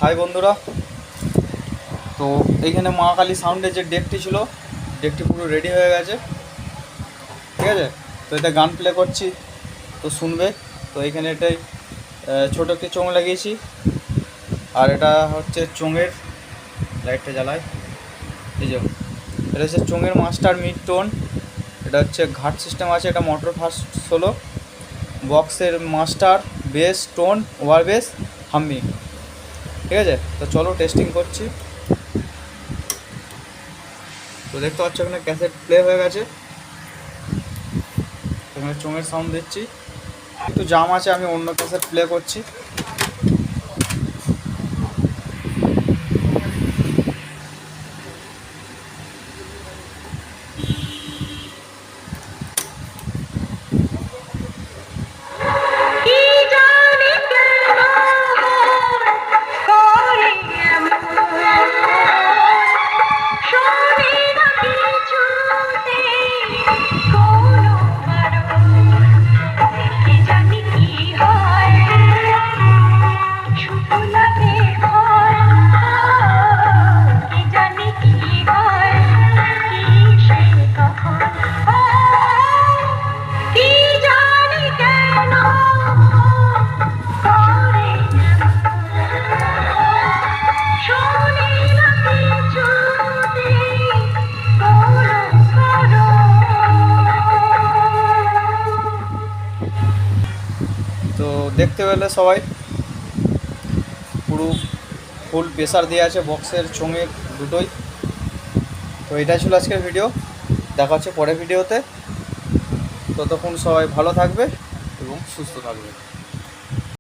High বন্ধুরা, তো এইখানে মা কালী সাউন্ডের যে ডেকটি ছিল, ডেকটি পুরো রেডি হয়ে গেছে। ঠিক আছে, তো এটা গান প্লে করছি, তো শুনবে। তো এইখানে এটাই ছোটো একটি চোঙ লাগিয়েছি, আর এটা হচ্ছে চোঙের লাইটটা জ্বালায়। এই যে এটা হচ্ছে চোঙের মাস্টার মিড টোন, এটা হচ্ছে ঘাট সিস্টেম আছে, এটা মোটর ফার্স্ট সোলো, বক্সের master bass tone over bass humming. ঠিক আছে, তো চলো টেস্টিং করছি। তো দেখতে পাচ্ছ এখানে ক্যাসেট প্লে হয়ে গেছে, এখানে চোঙের সাউন্ড দিচ্ছি। একটু জাম আছে, আমি অন্য ক্যাসেট প্লে করছি। তো দেখতে পেলে সবাই, পুরো ফুল প্রেসার দেওয়া আছে বক্সের চোঙে দুটোই। তো এটাই ছিল আজকের ভিডিও, দেখা হচ্ছে পরের ভিডিওতে। ততক্ষণ সবাই ভালো থাকবে এবং সুস্থ থাকবে।